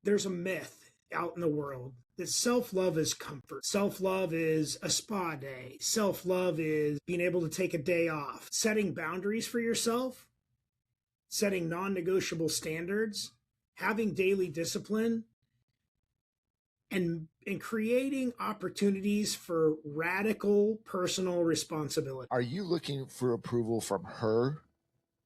There's a myth out in the world that self-love is comfort. Self-love is a spa day. Self-love is being able to take a day off. Setting boundaries for yourself, setting non-negotiable standards, having daily discipline, and creating opportunities for radical personal responsibility. Are you looking for approval from her?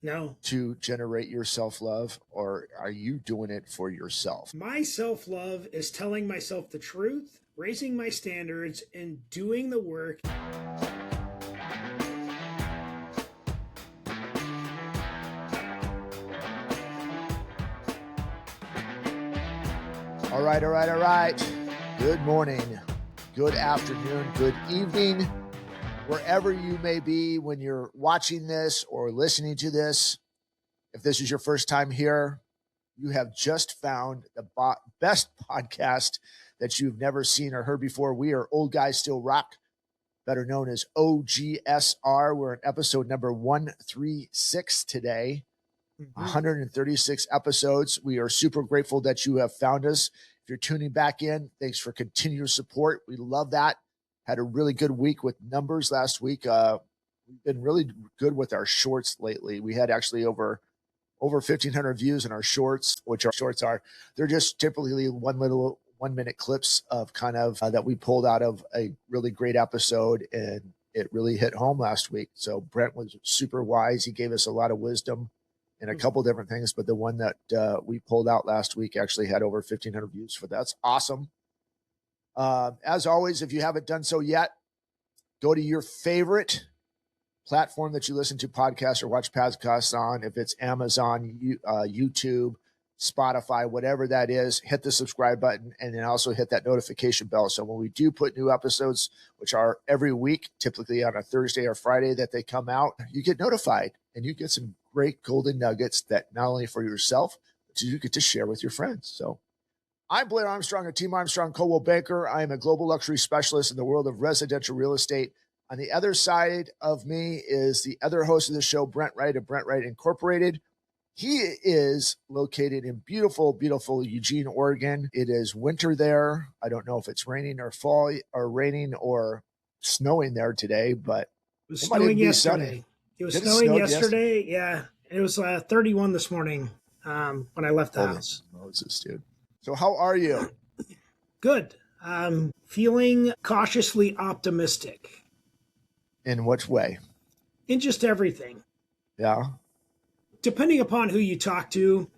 No. To generate your self-love, or are you doing it for yourself? My self-love is telling myself the truth, raising my standards, and doing the work. All right. Good morning, good afternoon, good evening, wherever you may be when you're watching this or listening to this. If this is your first time here, you have just found the best podcast that you've never seen or heard before. We are Old Guys Still Rock, better known as OGSR. We're in episode number 136 today. 136 episodes. We are super grateful that you have found us. If you're tuning back in, thanks for continued support. We love that. Had a really good week with numbers last week. We've been really good with our shorts lately. We had actually over 1,500 views in our shorts, which our shorts are. They're just typically 1 minute clips of kind of that we pulled out of a really great episode, and it really hit home last week. So Brent was super wise. He gave us a lot of wisdom and a couple different things, but the one that we pulled out last week actually had over 1,500 views for that. That's awesome. As always, if you haven't done so yet, go to your favorite platform that you listen to podcasts or watch podcasts on. If it's Amazon, YouTube, Spotify, whatever that is, hit the subscribe button and then also hit that notification bell. So when we do put new episodes, which are every week, typically on a Thursday or Friday that they come out, you get notified and you get some great golden nuggets that not only for yourself, but you get to share with your friends. So I'm Blair Armstrong, a Team Armstrong Coldwell banker. I am a global luxury specialist in the world of residential real estate. On the other side of me is the other host of the show, Brent Wright of Brent Wright Incorporated. He is located in beautiful, beautiful Eugene, Oregon. It is winter there. I don't know if it's raining or fall or raining or snowing there today, but it was snowing yesterday. It was snowing yesterday. Yeah. It was 31 this morning when I left the house. Moses, dude. So how are you? Good. Feeling cautiously optimistic. In which way? In just everything. Yeah. Depending upon who you talk to,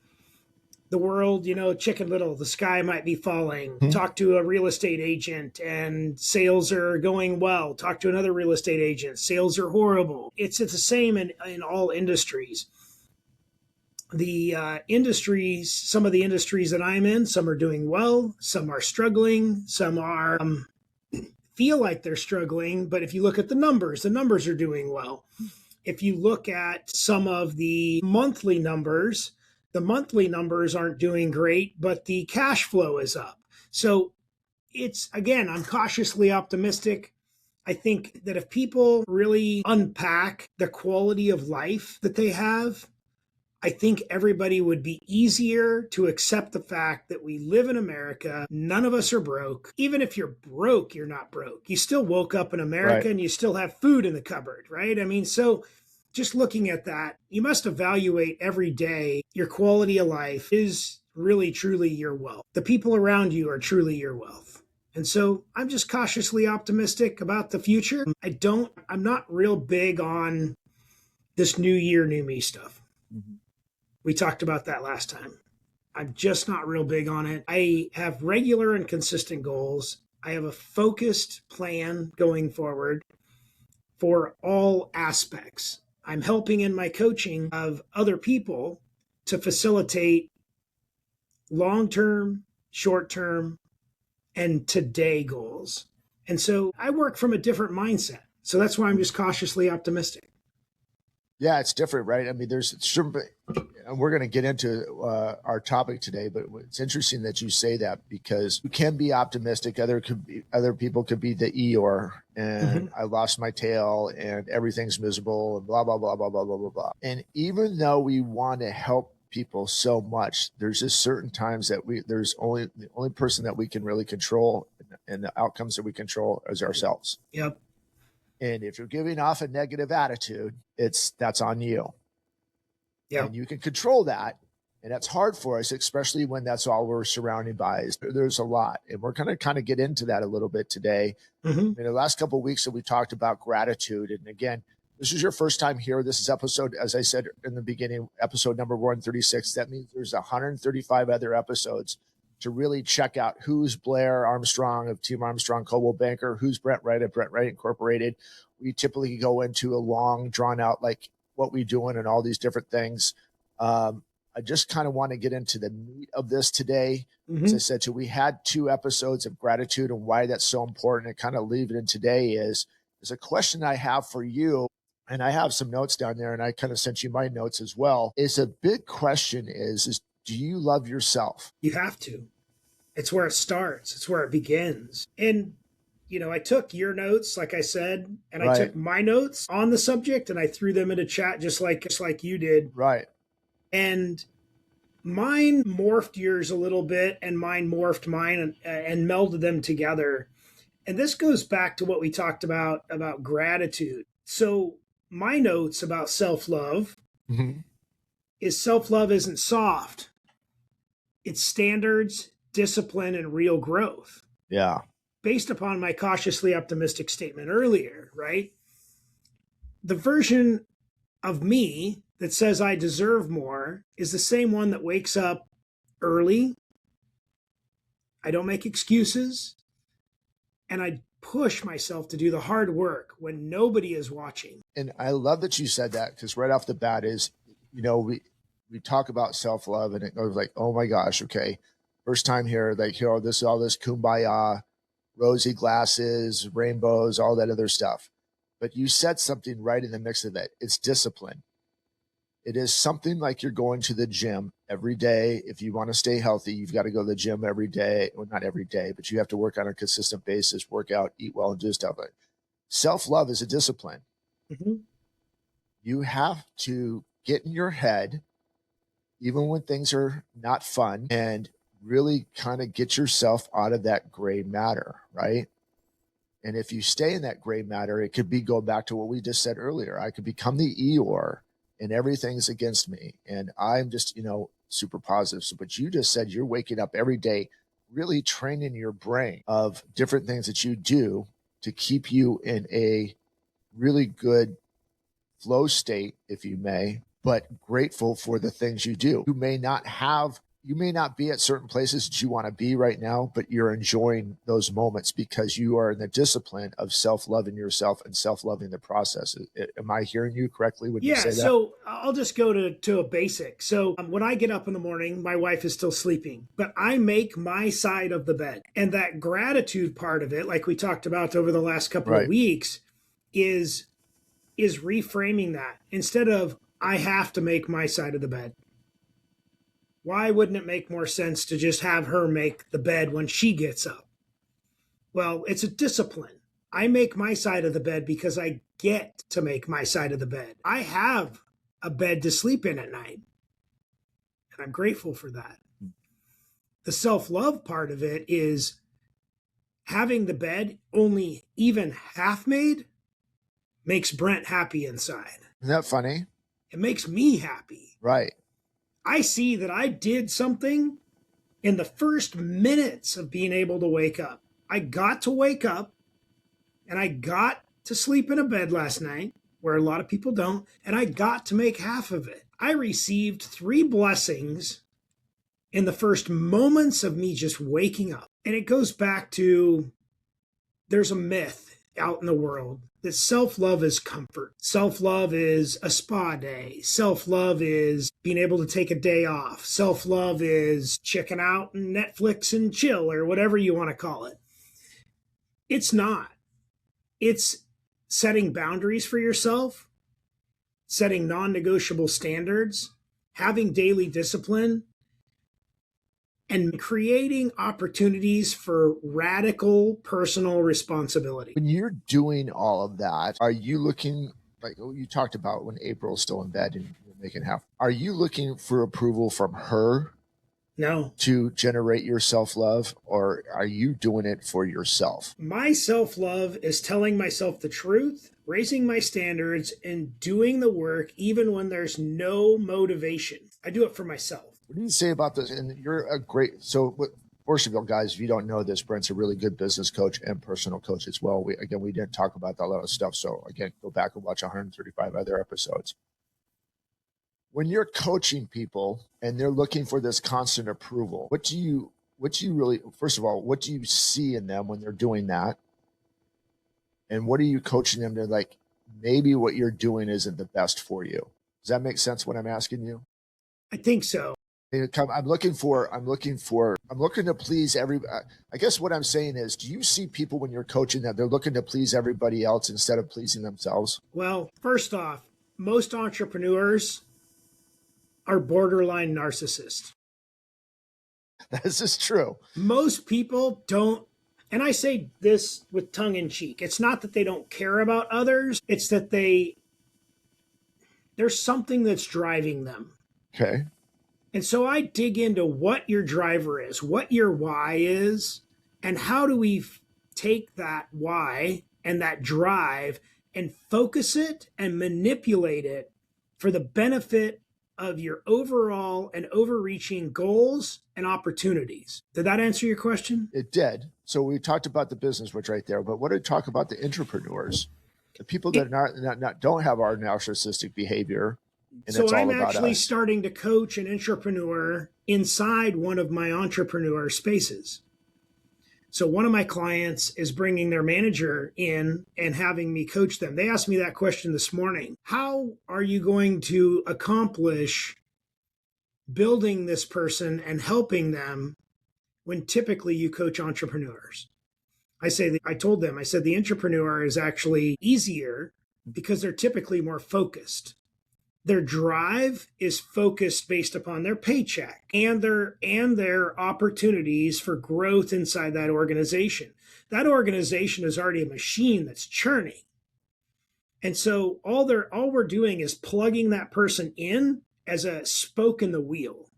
the world, Chicken Little, the sky might be falling. Talk to a real estate agent and sales are going well. Talk to another real estate agent. Sales are horrible. It's the same in all industries. The industries, some of the industries that I'm in, some are doing well, some are struggling, some are feel like they're struggling. But if you look at the numbers are doing well. If you look at some of the monthly numbers aren't doing great, but the cash flow is up. So I'm cautiously optimistic. I think that if people really unpack the quality of life that they have, I think everybody would be easier to accept the fact that we live in America. None of us are broke. Even if you're broke, you're not broke. You still woke up in America, right? And you still have food in the cupboard, right? I mean, so just looking at that, you must evaluate every day your quality of life is really, truly your wealth. The people around you are truly your wealth. And so I'm just cautiously optimistic about the future. I'm not real big on this new year, new me stuff. Mm-hmm. We talked about that last time. I'm just not real big on it. I have regular and consistent goals. I have a focused plan going forward for all aspects. I'm helping in my coaching of other people to facilitate long-term, short-term, and today goals. And so I work from a different mindset. So that's why I'm just cautiously optimistic. Yeah, it's different, right? I mean, and we're going to get into our topic today, but it's interesting that you say that because you can be optimistic. Other people could be the Eeyore and I lost my tail and everything's miserable and blah, blah, blah, blah, blah, blah, blah, blah. And even though we want to help people so much. There's just certain times that the only person that we can really control and the outcomes that we control is ourselves. Yep. And if you're giving off a negative attitude, that's on you. Yep. And you can control that. And that's hard for us, especially when that's all we're surrounded by. There's a lot. And we're going to kind of get into that a little bit today. In the last couple of weeks that we talked about gratitude. And again, this is your first time here. This is episode, as I said in the beginning, episode number 136. That means there's 135 other episodes to really check out who's Blair Armstrong of Team Armstrong Coldwell Banker, who's Brent Wright of Brent Wright Incorporated. We typically go into a long, drawn out, like what we doing and all these different things. I just kind of want to get into the meat of this today. As I said, we had 2 episodes of gratitude and why that's so important, and kind of leave it in today is a question I have for you. And I have some notes down there, and I kind of sent you my notes as well. Is a big question is do you love yourself? You have to. It's where it starts. It's where it begins. And, I took your notes, like I said, and I took my notes on the subject and I threw them into chat just like you did. Right. And mine morphed yours a little bit, and mine morphed mine and melded them together. And this goes back to what we talked about gratitude. So my notes about self-love is self-love isn't soft. It's standards, discipline, and real growth. Yeah. Based upon my cautiously optimistic statement earlier, right? The version of me that says I deserve more is the same one that wakes up early. I don't make excuses. And I push myself to do the hard work when nobody is watching. And I love that you said that, because right off the bat is, we talk about self-love and it goes like, oh my gosh, okay, first time here, like, this all this kumbaya, rosy glasses, rainbows, all that other stuff. But you said something right in the mix of it. It's discipline. It is something like you're going to the gym every day. If you want to stay healthy, you've got to go to the gym every day. Well, not every day, but you have to work on a consistent basis, work out, eat well, and do stuff. Self-love is a discipline. You have to get in your head, even when things are not fun, and really kind of get yourself out of that gray matter, right? And if you stay in that gray matter, it could be go back to what we just said earlier. I could become the Eeyore and everything's against me. And I'm just, super positive. So, but you just said you're waking up every day, really training your brain of different things that you do to keep you in a really good flow state, if you may, but grateful for the things you do. You may not be at certain places that you want to be right now, but you're enjoying those moments because you are in the discipline of self-loving yourself and self-loving the process. Am I hearing you correctly when you say that? Yeah, so I'll just go to a basic. So when I get up in the morning, my wife is still sleeping, but I make my side of the bed. And that gratitude part of it, like we talked about over the last couple of weeks, is reframing that. Instead of, I have to make my side of the bed. Why wouldn't it make more sense to just have her make the bed when she gets up? Well, it's a discipline. I make my side of the bed because I get to make my side of the bed. I have a bed to sleep in at night, and I'm grateful for that. The self-love part of it is having the bed only even half made makes Brent happy inside. Isn't that funny? It makes me happy. Right. I see that I did something in the first minutes of being able to wake up. I got to wake up and I got to sleep in a bed last night where a lot of people don't, and I got to make half of it. I received 3 blessings in the first moments of me just waking up. And it goes back to, there's a myth out in the world that self-love is comfort. Self-love is a spa day. Self-love is being able to take a day off. Self-love is checking out and Netflix and chill, or whatever you want to call it. It's not. It's setting boundaries for yourself, setting non-negotiable standards, having daily discipline, and creating opportunities for radical personal responsibility. When you're doing all of that, are you looking, like you talked about when April's still in bed and make it happen. Are you looking for approval from her? No. To generate your self-love, or are you doing it for yourself? My self-love is telling myself the truth, raising my standards, and doing the work even when there's no motivation. I do it for myself. What do you say about this? And you're a great, first of all, guys, if you don't know this, Brent's a really good business coach and personal coach as well. We didn't talk about a lot of stuff. So again, go back and watch 135 other episodes. When you're coaching people and they're looking for this constant approval, what do you really, first of all, what do you see in them when they're doing that? And what are you coaching them to, like, maybe what you're doing isn't the best for you? Does that make sense what I'm asking you? I think so. I'm looking to please everybody. I guess what I'm saying is, do you see people when you're coaching that they're looking to please everybody else instead of pleasing themselves? Well, first off, most entrepreneurs are borderline narcissists. This is true. Most people don't, and I say this with tongue in cheek. It's not that they don't care about others. It's that there's something that's driving them. Okay. And so I dig into what your driver is, what your why is, and how do we take that why and that drive and focus it and manipulate it for the benefit of your overall and overreaching goals and opportunities. Did that answer your question? It did. So we talked about the business, which right there, but what did we talk about the entrepreneurs, the people that don't have our narcissistic behavior? And so I'm actually starting to coach an entrepreneur inside one of my entrepreneur spaces. So one of my clients is bringing their manager in and having me coach them. They asked me that question this morning. How are you going to accomplish building this person and helping them when typically you coach entrepreneurs? I told them, the entrepreneur is actually easier because they're typically more focused. Their drive is focused based upon their paycheck and their opportunities for growth inside that organization. That organization is already a machine that's churning. And so all we're doing is plugging that person in as a spoke in the wheel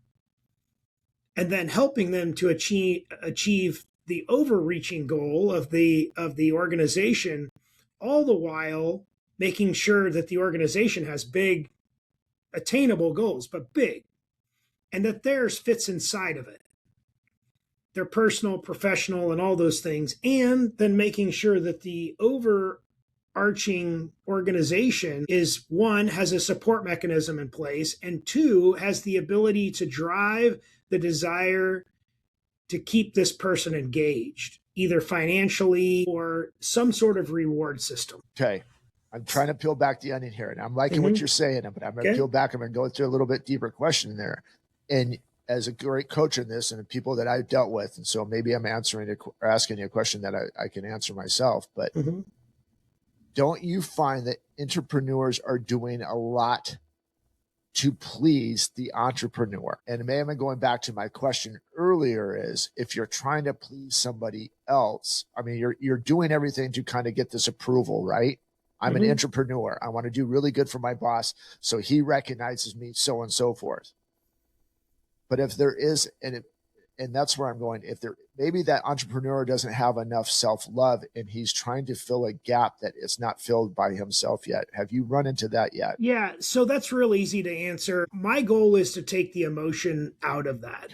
and then helping them to achieve the overreaching goal of the organization, all the while making sure that the organization has big attainable goals, but big, and that theirs fits inside of it. Their personal, professional, and all those things, and then making sure that the overarching organization is, one, has a support mechanism in place, and two, has the ability to drive the desire to keep this person engaged, either financially or some sort of reward system. Okay. I'm trying to peel back the onion here, and I'm liking what you're saying, but I'm going to peel back. I'm going to go through a little bit deeper question there. And as a great coach in this, and the people that I've dealt with, and so maybe I'm asking you a question that I can answer myself, but don't you find that entrepreneurs are doing a lot to please the entrepreneur? And maybe I'm going back to my question earlier is, if you're trying to please somebody else, I mean, you're doing everything to kind of get this approval, right? I'm an entrepreneur. I want to do really good for my boss, so he recognizes me, so on and so forth. But if there is, and that's where I'm going, maybe that entrepreneur doesn't have enough self-love and he's trying to fill a gap that is not filled by himself yet. Have you run into that yet? Yeah, so that's real easy to answer. My goal is to take the emotion out of that.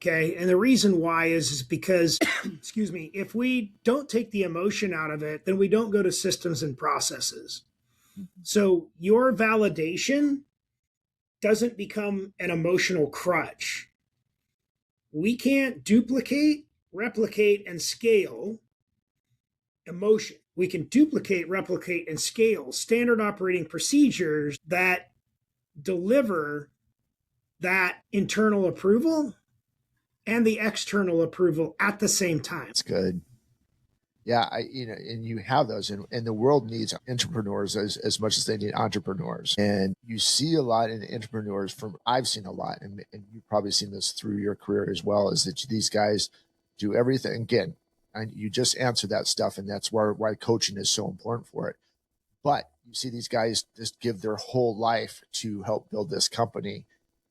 Okay. And the reason why is because, excuse me, if we don't take the emotion out of it, then we don't go to systems and processes. So your validation doesn't become an emotional crutch. We can't duplicate, replicate, and scale emotion. We can duplicate, replicate, and scale standard operating procedures that deliver that internal approval and the external approval at the same time. That's good. Yeah, and you have those, and the world needs entrepreneurs as much as they need entrepreneurs. And you see a lot in entrepreneurs I've seen a lot, and you've probably seen this through your career as well, is that these guys do everything. Again, and you just answer that stuff, and that's why coaching is so important for it. But you see these guys just give their whole life to help build this company,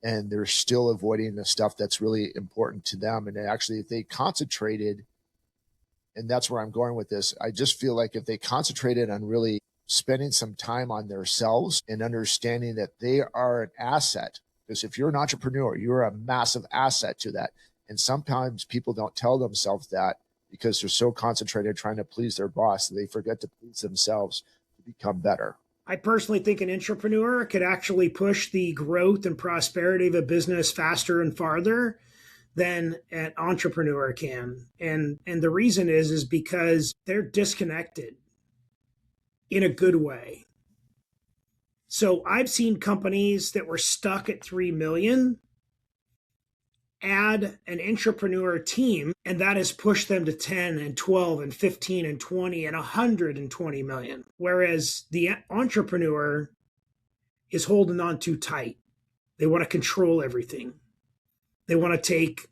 and they're still avoiding the stuff that's really important to them. And actually, if they concentrated, and that's where I'm going with this, I just feel like if they concentrated on really spending some time on themselves and understanding that they are an asset, because if you're an entrepreneur, you're a massive asset to that. And sometimes people don't tell themselves that because they're so concentrated trying to please their boss that they forget to please themselves to become better. I personally think an entrepreneur could actually push the growth and prosperity of a business faster and farther than an entrepreneur can. And the reason is because they're disconnected in a good way. So I've seen companies that were stuck at 3 million add an entrepreneur team, and that has pushed them to 10 and 12 and 15 and 20 and 120 million. Whereas the entrepreneur is holding on too tight. They want to control everything. They want to take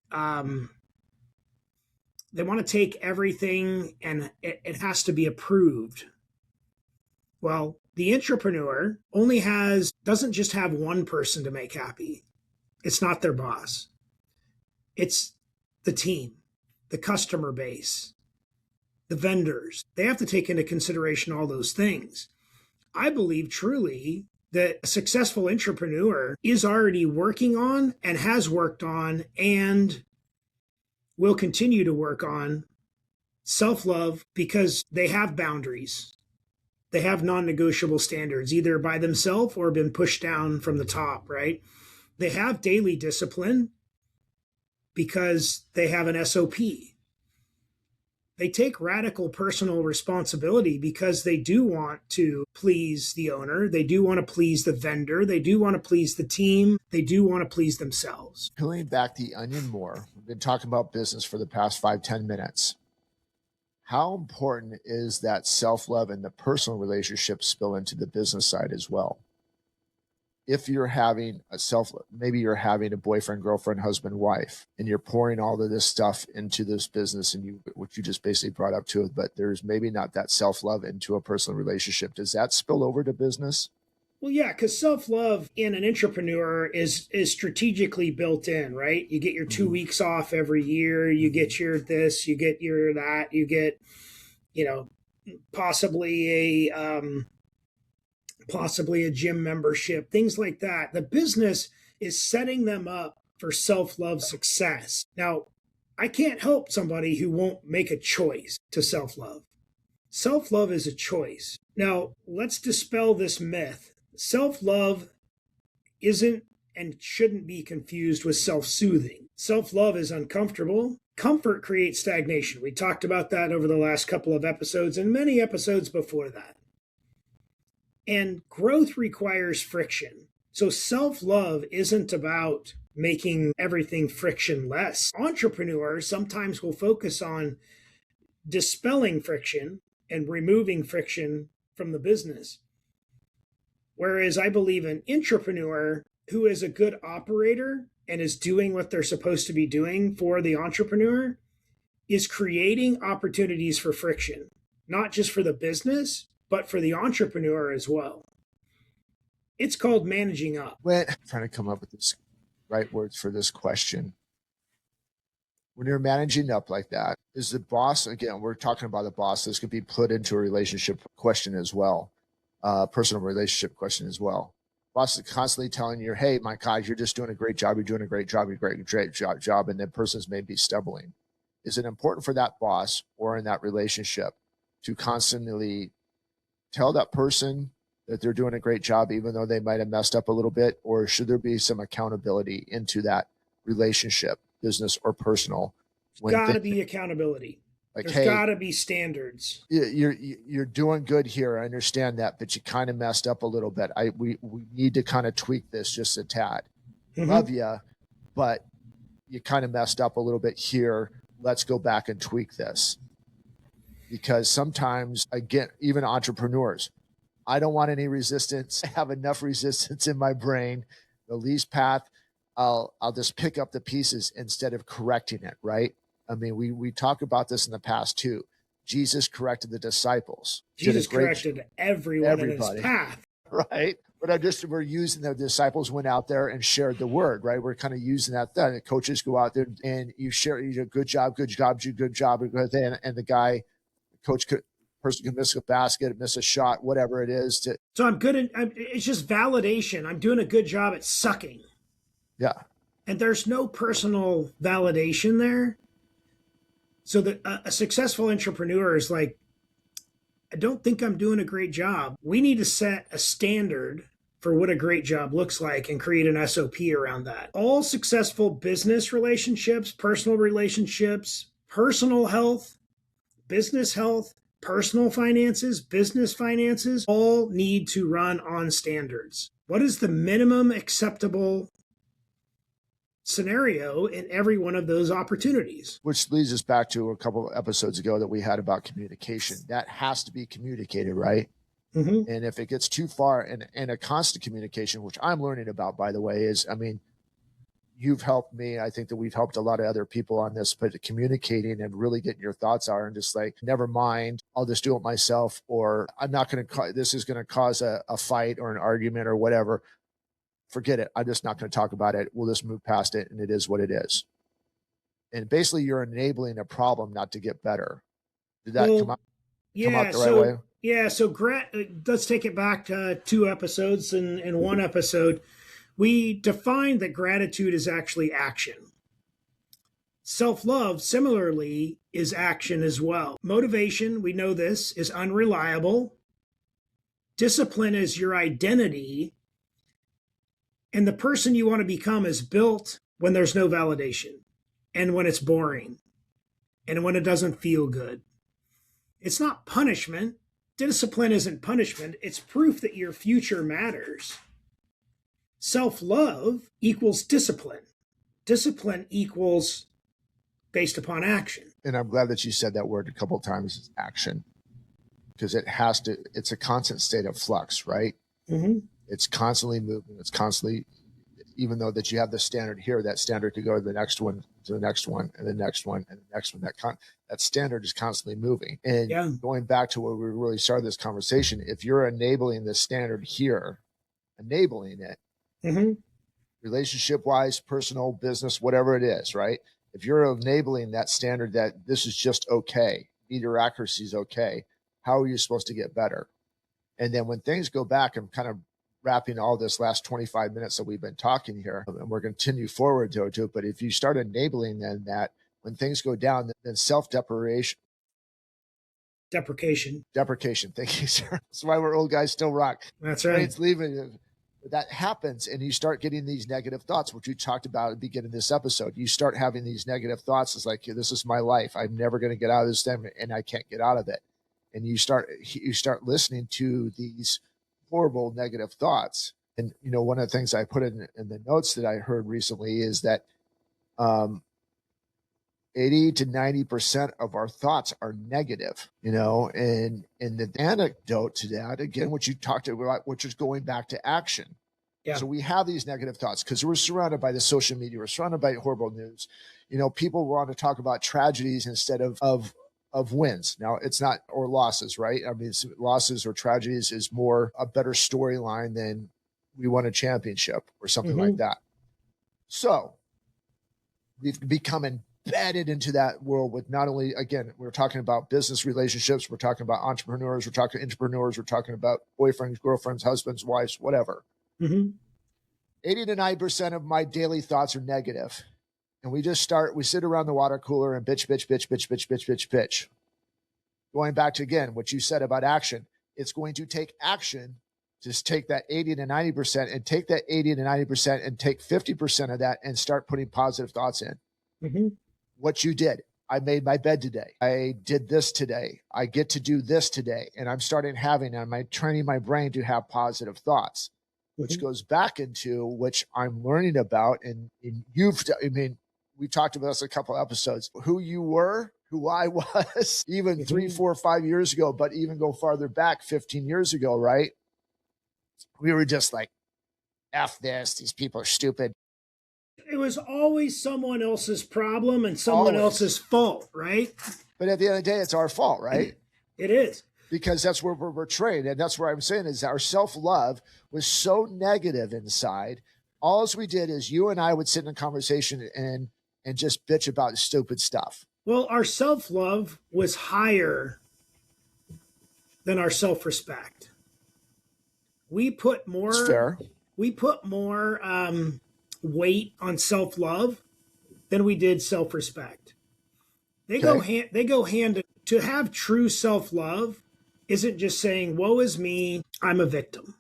everything, and it has to be approved. Well, the entrepreneur doesn't just have one person to make happy. It's not their boss. It's the team, the customer base, the vendors. They have to take into consideration all those things. I believe truly that a successful entrepreneur is already working on and has worked on and will continue to work on self-love, because they have boundaries. They have non-negotiable standards, either by themselves or been pushed down from the top, right? They have daily discipline because they have an SOP. They take radical personal responsibility because they do want to please the owner. They do want to please the vendor. They do want to please the team. They do want to please themselves. Peeling back the onion more, we've been talking about business for the past 5-10 minutes. How important is that self-love and the personal relationships spill into the business side as well? If you're having maybe you're having a boyfriend, girlfriend, husband, wife, and you're pouring all of this stuff into this business, and which you just basically brought up to it, but there's maybe not that self-love into a personal relationship. Does that spill over to business? Well, yeah, because self-love in an entrepreneur is strategically built in, right? You get your 2 weeks off every year. You get your this, you get your that, you get, possibly a gym membership, things like that. The business is setting them up for self-love success. Now, I can't help somebody who won't make a choice to self-love. Self-love is a choice. Now, let's dispel this myth. Self-love isn't and shouldn't be confused with self-soothing. Self-love is uncomfortable. Comfort creates stagnation. We talked about that over the last couple of episodes and many episodes before that. And growth requires friction. So self-love isn't about making everything frictionless. Entrepreneurs sometimes will focus on dispelling friction and removing friction from the business. Whereas I believe an entrepreneur who is a good operator and is doing what they're supposed to be doing for the entrepreneur is creating opportunities for friction, not just for the business, but for the entrepreneur as well. It's called managing up. I'm trying to come up with the right words for this question. When you're managing up like that, is the boss, again, we're talking about the boss, this could be put into a relationship question as well, personal relationship question as well. Boss is constantly telling you, hey, my God, you're just doing a great job. You're doing a great job. You're doing a great job. And that person's maybe stumbling. Is it important for that boss or in that relationship to constantly tell that person that they're doing a great job, even though they might have messed up a little bit? Or should there be some accountability into that relationship, business or personal? Got to be accountability. Like, there's got to be standards. You're doing good here. I understand that, but you kind of messed up a little bit. We need to kind of tweak this just a tad. Mm-hmm. Love you, but you kind of messed up a little bit here. Let's go back and tweak this. Because sometimes, again, even entrepreneurs, I don't want any resistance. I have enough resistance in my brain. The least path, I'll just pick up the pieces instead of correcting it, right? I mean, we talk about this in the past too. Jesus corrected the disciples. Jesus corrected everyone in his path. Right. But we're using the disciples went out there and shared the word, right? We're kind of using that then. Coaches go out there and you share, you do good job. And the guy, person can miss a basket, miss a shot, whatever it is. So it's just validation. I'm doing a good job at sucking. Yeah. And there's no personal validation there. So a successful entrepreneur is like, I don't think I'm doing a great job. We need to set a standard for what a great job looks like and create an SOP around that. All successful business relationships, personal relationships, personal health, business health, personal finances, business finances, all need to run on standards. What is the minimum acceptable scenario in every one of those opportunities? Which leads us back to a couple of episodes ago that we had about communication. That has to be communicated, right? Mm-hmm. And if it gets too far in a constant communication, which I'm learning about, by the way, is, I mean, you've helped me. I think that we've helped a lot of other people on this, but communicating and really getting your thoughts out and just like, never mind, I'll just do it myself, or I'm not going to, this is going to cause a fight or an argument or whatever. Forget it. I'm just not going to talk about it. We'll just move past it. And it is what it is. And basically you're enabling a problem not to get better. Did that come out the right way? Yeah. So let's take it back to 2 episodes and 1 episode. We defined that gratitude is actually action. Self-love, similarly, is action as well. Motivation, we know this, is unreliable. Discipline is your identity. And the person you want to become is built when there's no validation and when it's boring and when it doesn't feel good. It's not punishment. Discipline isn't punishment. It's proof that your future matters. Self-love equals discipline. Discipline equals based upon action. And I'm glad that you said that word a couple of times, action, because it's a constant state of flux, right? Mm-hmm. It's constantly moving. It's constantly, even though that you have the standard here, that standard could go to the next one, to the next one, and the next one, and the next one. That standard is constantly moving. And going back to where we really started this conversation, if you're enabling the standard here, enabling it, mm-hmm. relationship-wise, personal, business, whatever it is, right? If you're enabling that standard that this is just okay, meter accuracy is okay, how are you supposed to get better? And then when things go back, I'm kind of wrapping all this last 25 minutes that we've been talking here, and we're going to continue forward to it. But if you start enabling then that when things go down, then self-deprecation. Deprecation. Thank you, sir. That's why we're old guys still rock. That's right. It's leaving. That happens, and you start getting these negative thoughts, which we talked about at the beginning of this episode. You start having these negative thoughts. It's like, this is my life. I'm never going to get out of this thing, and I can't get out of it. And you start listening to these horrible negative thoughts. And, one of the things I put in the notes that I heard recently is that 80 to 90% of our thoughts are negative, and the anecdote to that, again, what you talked about, which is going back to action. Yeah. So we have these negative thoughts because we're surrounded by the social media. We're surrounded by horrible news. People want to talk about tragedies instead of wins. Now it's not, or losses, right? I mean, losses or tragedies is more a better storyline than we won a championship or something mm-hmm. like that. So we've become embedded into that world with not only, again, we're talking about business relationships, we're talking about entrepreneurs, we're talking entrepreneurs, we're talking about boyfriends, girlfriends, husbands, wives, whatever. Mm-hmm. 80 to 90% of my daily thoughts are negative. And we sit around the water cooler and bitch. Going back to, again, what you said about action, it's going to take action to take that 80 to 90% and take that 80 to 90% and take 50% of that and start putting positive thoughts in. Mm-hmm. What you did. I made my bed today. I did this today. I get to do this today. And I'm training my brain to have positive thoughts, which mm-hmm. goes back into which I'm learning about. And we talked about this a couple episodes, who you were, who I was, even mm-hmm. 3, 4, 5 years ago, but even go farther back, 15 years ago, right? We were just like, F this, these people are stupid. It was always someone else's problem and someone else's fault, right? But at the end of the day, it's our fault, right? It is. Because that's where we're trained. And that's where I'm saying is our self-love was so negative inside. All we did is you and I would sit in a conversation and just bitch about stupid stuff. Well, our self-love was higher than our self-respect. We put more. It's fair. We put more weight on self-love than we did self-respect. They go hand. To have true self-love isn't just saying, "Woe is me, I'm a victim."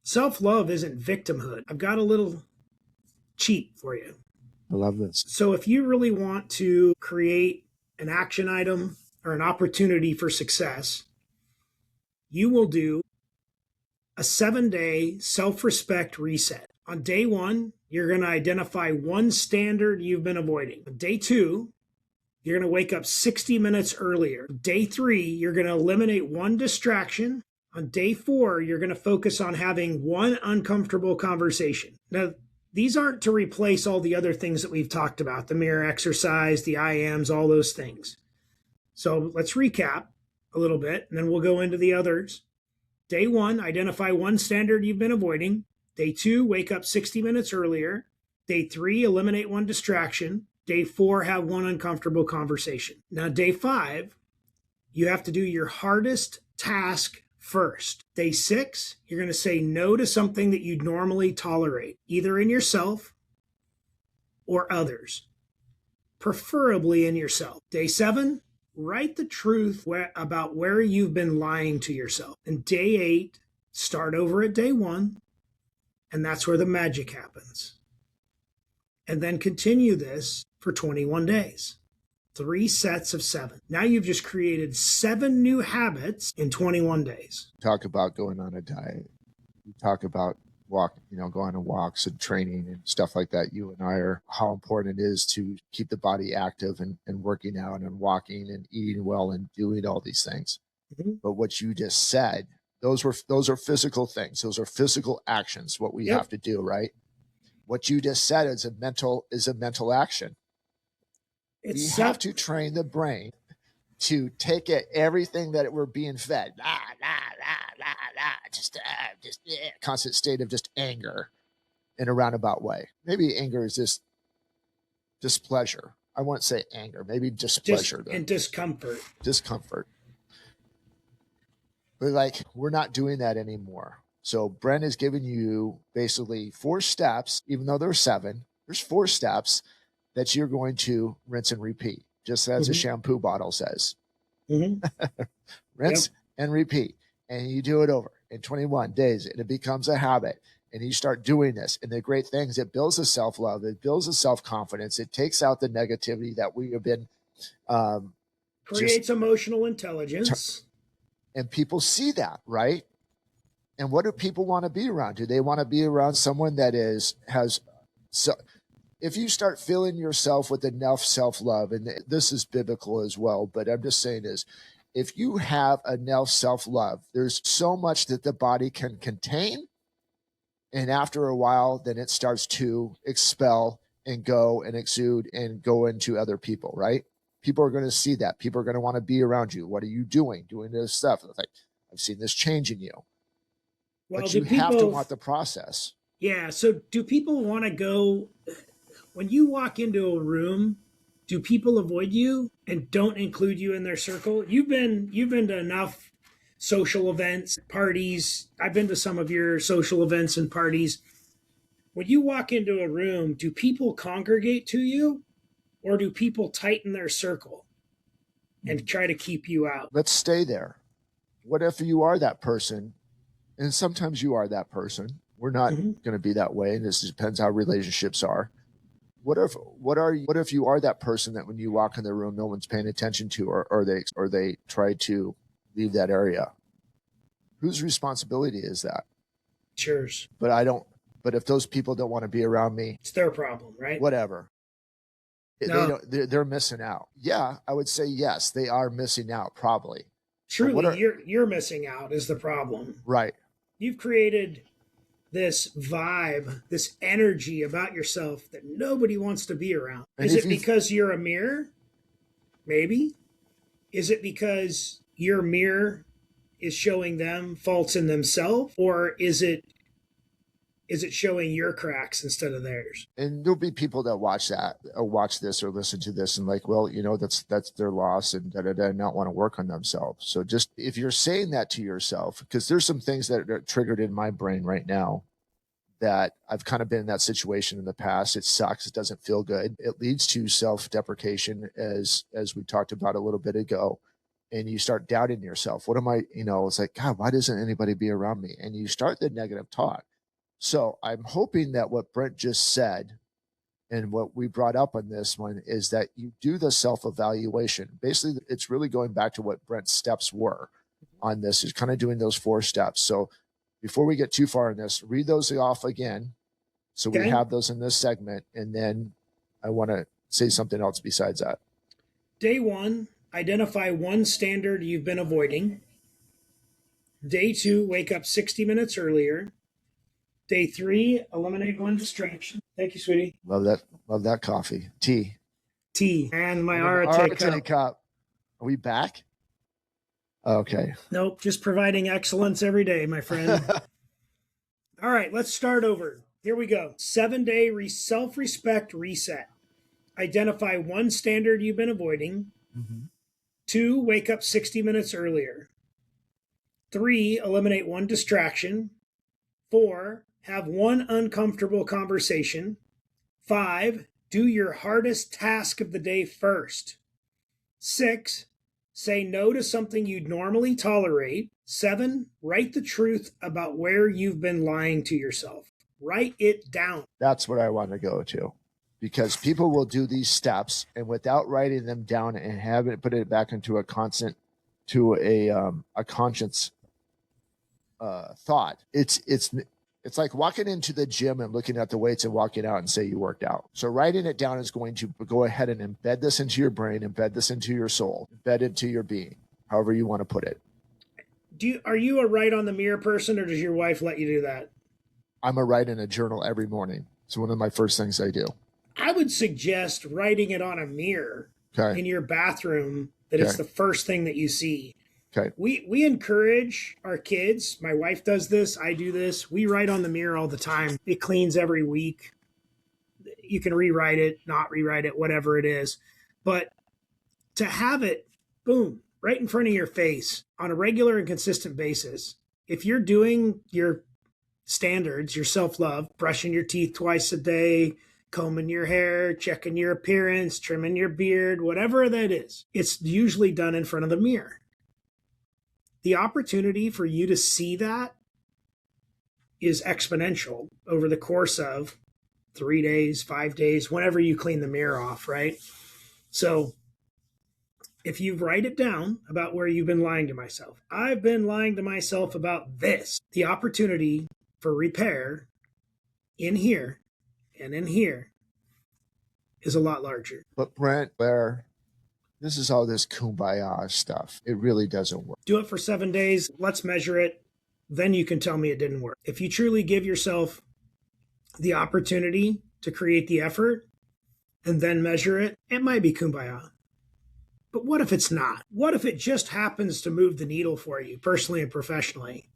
Self-love isn't victimhood. I've got a little cheat for you. I love this. So if you really want to create an action item or an opportunity for success, you will do a 7-day self-respect reset. On day 1, you're going to identify one standard you've been avoiding. On day 2, you're going to wake up 60 minutes earlier. Day 3, you're going to eliminate one distraction. On day 4, you're going to focus on having one uncomfortable conversation. Now, these aren't to replace all the other things that we've talked about, the mirror exercise, the I ams, all those things. So let's recap a little bit, and then we'll go into the others. Day 1, identify one standard you've been avoiding. Day 2, wake up 60 minutes earlier. Day 3, eliminate one distraction. Day 4, have one uncomfortable conversation. Now, day 5, you have to do your hardest task first. Day 6, you're going to say no to something that you'd normally tolerate, either in yourself or others, preferably in yourself. Day 7, write the truth about where you've been lying to yourself. And day 8, start over at day 1, and that's where the magic happens. And then continue this for 21 days. 3 sets of 7. Now you've just created 7 new habits in 21 days. Talk about going on a diet. You talk about going on walks and training and stuff like that. You and I are how important it is to keep the body active and working out and walking and eating well and doing all these things. Mm-hmm. But what you just said, those are physical things. Those are physical actions, what we have to do, right? What you just said is a mental action. We have to train the brain to take everything that we're being fed. Just constant state of just anger in a roundabout way. Maybe anger is just displeasure. I won't say anger, maybe displeasure. And discomfort. Discomfort. But we're not doing that anymore. So Brent has given you basically 4 steps, even though there's 7, there's 4 steps that you're going to rinse and repeat, just as a shampoo bottle says. Mm-hmm. Rinse and repeat. And you do it over in 21 days, and it becomes a habit. And you start doing this. And the great thing is it builds a self-love. It builds a self-confidence. It takes out the negativity that we have been. Creates emotional intelligence. And people see that, right? And what do people want to be around? Do they want to be around someone that if you start filling yourself with enough self-love, and this is biblical as well, but I'm just saying is, if you have enough self-love, there's so much that the body can contain. And after a while, then it starts to expel and go and exude and go into other people, right? People are going to see that. People are going to want to be around you. What are you doing? Doing this stuff. It's like, I've seen this change in you. Well, but you have to want the process. Yeah. So do people want to go, when you walk into a room, do people avoid you and don't include you in their circle? You've been to enough social events, parties. I've been to some of your social events and parties. When you walk into a room, do people congregate to you, or do people tighten their circle and try to keep you out? Let's stay there. What if you are that person? And sometimes you are that person. We're not going to be that way. And this depends how relationships are. What if you are that person that when you walk in the room, no one's paying attention to, or they try to leave that area? Whose responsibility is that? Yours. But if those people don't want to be around me, it's their problem, right? Whatever. No. They're missing out. Yeah, I would say yes, they are missing out, probably. Truly, you're missing out is the problem. Right. You've created this vibe, this energy about yourself that nobody wants to be around. Is it because you're a mirror? Maybe. Is it because your mirror is showing them faults in themselves, or is it showing your cracks instead of theirs? And there'll be people that watch this or listen to this and like, well, that's their loss and not want to work on themselves. So just if you're saying that to yourself, because there's some things that are triggered in my brain right now that I've kind of been in that situation in the past. It sucks. It doesn't feel good. It leads to self-deprecation, as we talked about a little bit ago. And you start doubting yourself. What am I, it's like, God, why doesn't anybody be around me? And you start the negative talk. So I'm hoping that what Brent just said and what we brought up on this one is that you do the self-evaluation. Basically, it's really going back to what Brent's steps were on this, is kind of doing those 4 steps. So before we get too far in this, read those off again. So we have those in this segment. And then I want to say something else besides that. Day 1, identify one standard you've been avoiding. Day 2, wake up 60 minutes earlier. Day 3, eliminate one distraction. Thank you, sweetie. Love that coffee. Tea. And my Arate cup. Are we back? Okay. Nope, just providing excellence every day, my friend. All right, let's start over. Here we go. 7-day self-respect reset. Identify one standard you've been avoiding. 2, wake up 60 minutes earlier. 3, eliminate one distraction. 4, have one uncomfortable conversation. 5, do your hardest task of the day first. 6, say no to something you'd normally tolerate. 7, write the truth about where you've been lying to yourself. Write it down. That's what I want to go to, because people will do these steps and without writing them down and having it put it back into a conscience thought. It's like walking into the gym and looking at the weights and walking out and say you worked out. So writing it down is going to go ahead and embed this into your brain, embed this into your soul, embed into your being, however you want to put it. Are you a write on the mirror person, or does your wife let you do that? I'm a write in a journal every morning. It's one of my first things I do. I would suggest writing it on a mirror in your bathroom, that it's the first thing that you see. Okay. We encourage our kids. My wife does this. I do this. We write on the mirror all the time. It cleans every week. You can rewrite it, not rewrite it, whatever it is. But to have it, boom, right in front of your face on a regular and consistent basis. If you're doing your standards, your self-love, brushing your teeth twice a day, combing your hair, checking your appearance, trimming your beard, whatever that is, it's usually done in front of the mirror. The opportunity for you to see that is exponential over the course of 3 days, 5 days, whenever you clean the mirror off, right? So if you write it down about where you've been lying to myself, I've been lying to myself about this, the opportunity for repair in here and in here is a lot larger. But Brent, this is all this kumbaya stuff. It really doesn't work. Do it for 7 days. Let's measure it. Then you can tell me it didn't work. If you truly give yourself the opportunity to create the effort and then measure it, it might be kumbaya. But what if it's not? What if it just happens to move the needle for you personally and professionally?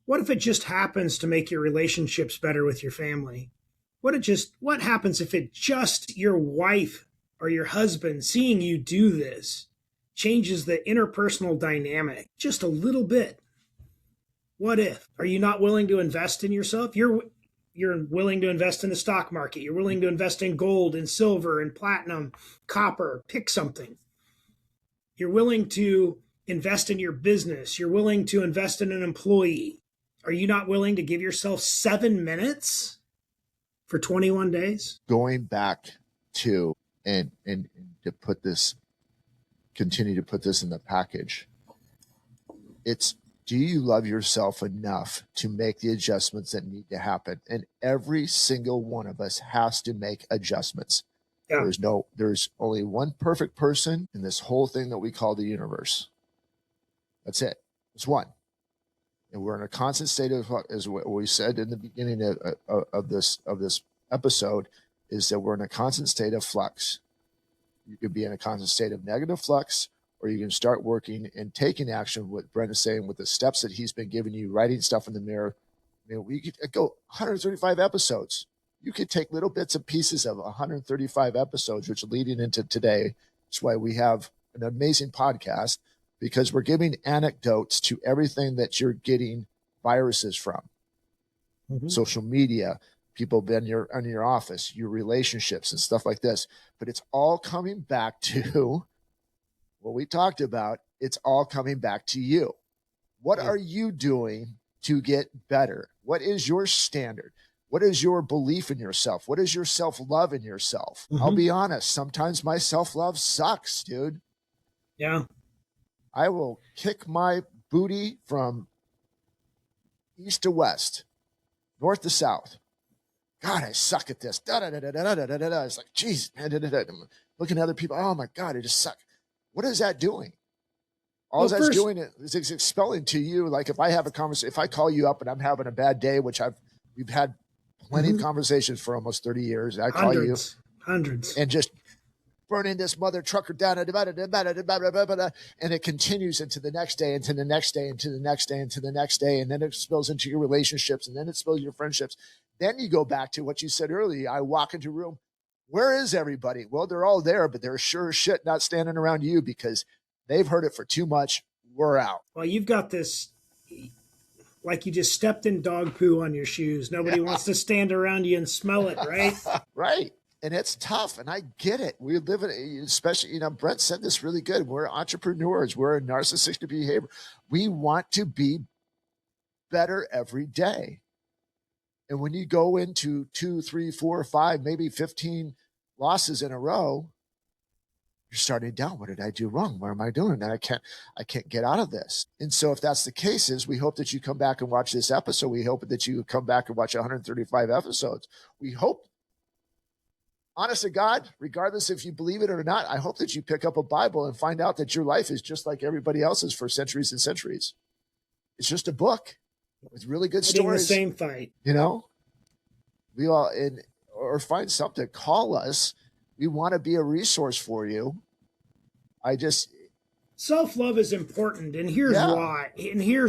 What if it just happens to make your relationships better with your family? What happens if it just your wife or your husband seeing you do this changes the interpersonal dynamic just a little bit? What if? Are you not willing to invest in yourself? You're willing to invest in the stock market. You're willing to invest in gold and silver and platinum, copper, pick something. You're willing to invest in your business. You're willing to invest in an employee. Are you not willing to give yourself 7 minutes for 21 days? Going back to and to continue to put this in the package. It's, do you love yourself enough to make the adjustments that need to happen? And every single one of us has to make adjustments. Yeah. There's only one perfect person in this whole thing that we call the universe. That's it. It's one. And we're in a constant state of, as what we said in the beginning of this episode, is that we're in a constant state of flux. You could be in a constant state of negative flux, or you can start working and taking action, what Brent is saying, with the steps that he's been giving you, writing stuff in the mirror. I mean, we could go 135 episodes. You could take little bits and pieces of 135 episodes, which are leading into today. That's why we have an amazing podcast, because we're giving anecdotes to everything that you're getting viruses from. Social media, people in your office, your relationships and stuff like this. But it's all coming back to what we talked about. It's all coming back to you. What are you doing to get better? What is your standard? What is your belief in yourself? What is your self-love in yourself? I'll be honest. Sometimes my self-love sucks, dude. Yeah. I will kick my booty from east to west, north to south. God, I suck at this. It's like, geez, man. I'm looking at other people. Oh my God, I just suck. What is that doing? All that's doing is it's expelling to you. Like, if I have a conversation, if I call you up and I'm having a bad day, which we've had plenty of conversations for almost 30 years. I call you hundreds, and just burning this mother trucker down, and it continues into the next day, into the next day, into the next day, into the next day, and then it spills into your relationships, and then it spills your friendships. Then you go back to what you said earlier. I walk into a room. Where is everybody? Well, they're all there, but they're sure as shit not standing around you, because they've heard it for too much. We're out. Well, you've got this, like you just stepped in dog poo on your shoes. Nobody wants to stand around you and smell it, right? Right. And it's tough, and I get it. We live in, especially, Brent said this really good. We're entrepreneurs. We're a narcissistic behavior. We want to be better every day. And when you go into 2, 3, 4, 5, maybe 15 losses in a row, you're starting down. What did I do wrong? What am I doing? And I can't get out of this. And so if that's the case, we hope that you come back and watch this episode. We hope that you come back and watch 135 episodes. We hope, honest to God, regardless if you believe it or not, I hope that you pick up a Bible and find out that your life is just like everybody else's for centuries and centuries. It's just a book with really good stories. The same fight. We all, or find something, call us. We want to be a resource for you. Self-love is important, and here's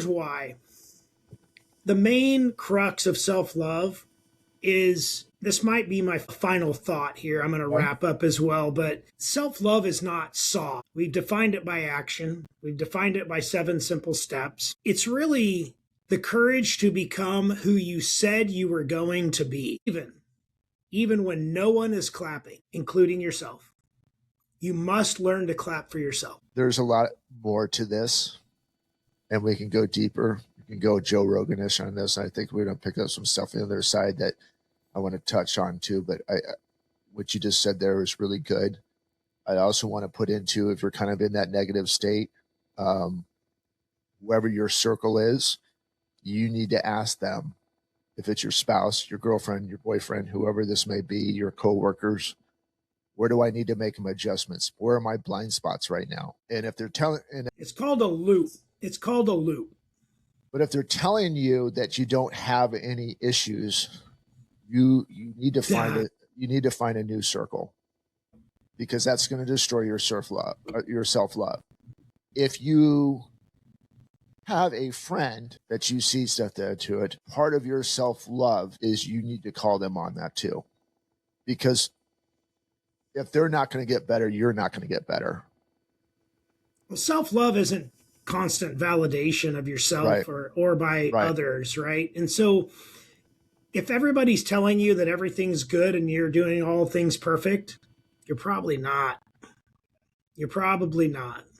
why. The main crux of self-love is, this might be my final thought here. I'm going to wrap up as well, but self-love is not soft. We've defined it by action. We've defined it by 7 simple steps. It's really the courage to become who you said you were going to be, even when no one is clapping, including yourself. You must learn to clap for yourself. There's a lot more to this, and we can go deeper. We can go Joe Rogan-ish on this. I think we're going to pick up some stuff on the other side that I want to touch on too. But what you just said there was really good. I also want to put into, if you're kind of in that negative state, whoever your circle is, you need to ask them. If it's your spouse, your girlfriend, your boyfriend, whoever this may be, your coworkers, where do I need to make some adjustments? Where are my blind spots right now? And if they're telling, it's called a loop. But if they're telling you that you don't have any issues, you need to find it. You need to find a new circle, because that's going to destroy your self-love. If you have a friend that you see stuff there to it, part of your self-love is you need to call them on that too. Because if they're not going to get better, you're not going to get better. Well, self-love isn't constant validation of yourself or by others, right? And so if everybody's telling you that everything's good and you're doing all things perfect, you're probably not.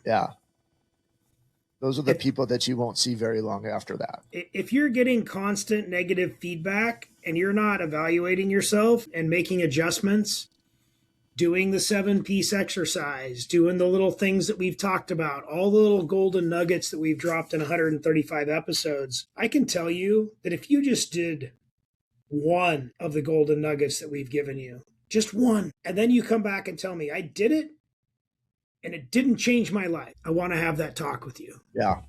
Yeah. Those are the people that you won't see very long after that. If you're getting constant negative feedback and you're not evaluating yourself and making adjustments, doing the 7-piece exercise, doing the little things that we've talked about, all the little golden nuggets that we've dropped in 135 episodes, I can tell you that if you just did one of the golden nuggets that we've given you, just one, and then you come back and tell me, I did it, and it didn't change my life, I want to have that talk with you. Yeah.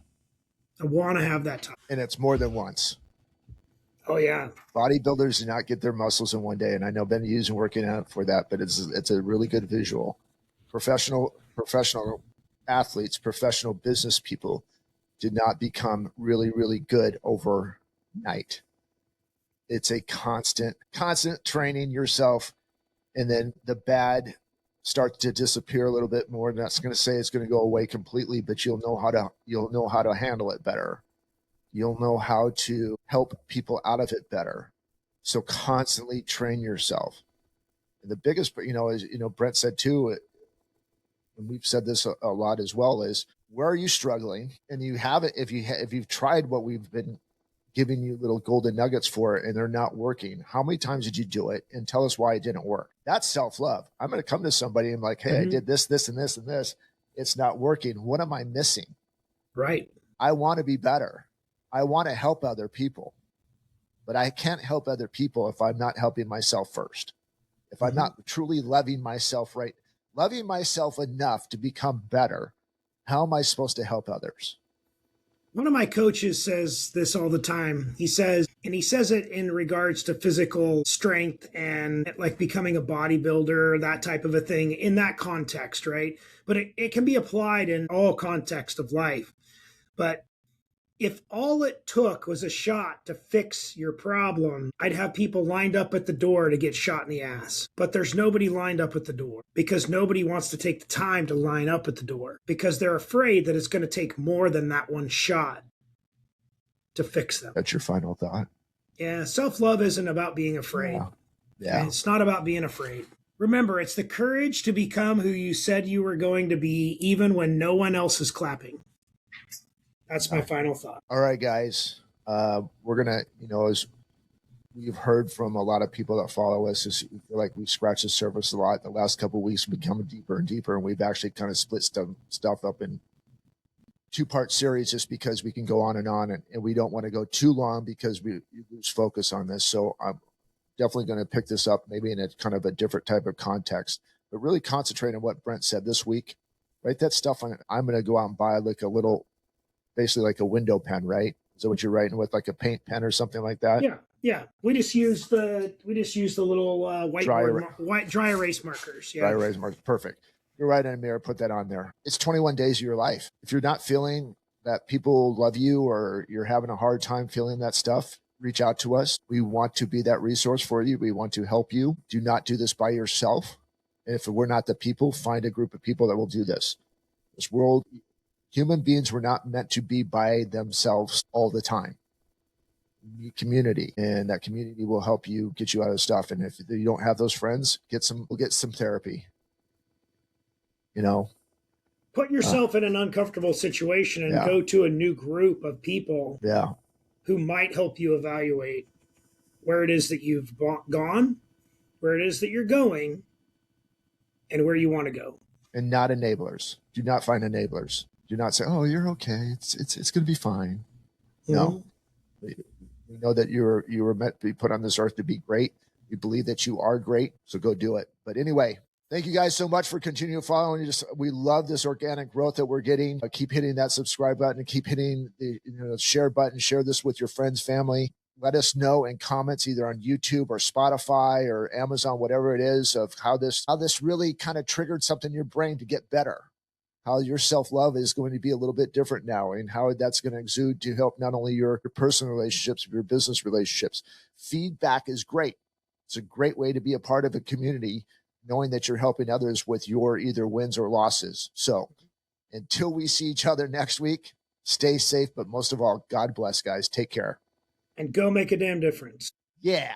I want to have that talk. And it's more than once. Oh, yeah. Bodybuilders do not get their muscles in one day. And I know Ben using working out for that, but it's a really good visual. Professional athletes, professional business people did not become really, really good overnight. It's a constant training yourself, and then the bad starts to disappear a little bit more. And that's going to say it's going to go away completely, but you'll know how to handle it better. You'll know how to help people out of it better. So constantly train yourself. And the biggest, is, Brent said too, and we've said this a lot as well, is where are you struggling? And you have it, if you've tried what we've been giving you little golden nuggets for and they're not working, how many times did you do it? And tell us why it didn't work. That's self-love. I'm going to come to somebody and I'm like, hey, I did this, this, and this, and this. It's not working. What am I missing? Right. I want to be better. I want to help other people, but I can't help other people if I'm not helping myself first. If I'm not truly loving myself enough to become better, how am I supposed to help others? One of my coaches says this all the time. He says it in regards to physical strength and like becoming a bodybuilder, that type of a thing in that context, right? But it can be applied in all context of life. But if all it took was a shot to fix your problem, I'd have people lined up at the door to get shot in the ass. But there's nobody lined up at the door because nobody wants to take the time to line up at the door because they're afraid that it's going to take more than that one shot to fix them. That's your final thought? Yeah, self-love isn't about being afraid. Yeah. It's not about being afraid. Remember, it's the courage to become who you said you were going to be, even when no one else is clapping. That's my final thought. All right, guys. We're going to, as we've heard from a lot of people that follow us, is feel like we've scratched the surface a lot. The last couple of weeks have become deeper and deeper, and we've actually kind of split stuff up in two-part series just because we can go on, and we don't want to go too long because we lose focus on this. So I'm definitely going to pick this up maybe in a kind of a different type of context, but really concentrate on what Brent said this week. Write that stuff on it. I'm going to go out and buy like a little, basically like a window pen, right? Is that what you're writing with, like a paint pen or something like that? Yeah. We just use the little dry erase markers. Yeah. Dry erase markers. Perfect. You're right in a mirror. Put that on there. It's 21 days of your life. If you're not feeling that people love you or you're having a hard time feeling that stuff, reach out to us. We want to be that resource for you. We want to help you. Do not do this by yourself. And if we're not the people, find a group of people that will do this. This world, human beings were not meant to be by themselves all the time. You need community, and that community will help you get you out of stuff. And if you don't have those friends, get some therapy. Put yourself in an uncomfortable situation and go to a new group of people who might help you evaluate where it is that you've gone, where it is that you're going, and where you want to go. And not enablers. Do not find enablers. Do not say, "Oh, you're okay. It's going to be fine." Mm-hmm. No, we know that you were meant to be put on this earth to be great. We believe that you are great, so go do it. But anyway, thank you guys so much for continuing following. We love this organic growth that we're getting. Keep hitting that subscribe button and keep hitting the share button. Share this with your friends, family. Let us know in comments either on YouTube or Spotify or Amazon, whatever it is, of how this really kind of triggered something in your brain to get better. How your self-love is going to be a little bit different now, and how that's going to exude to help not only your personal relationships, but your business relationships. Feedback is great. It's a great way to be a part of a community, knowing that you're helping others with your either wins or losses. So until we see each other next week, stay safe, but most of all, God bless, guys. Take care. And go make a damn difference. Yeah.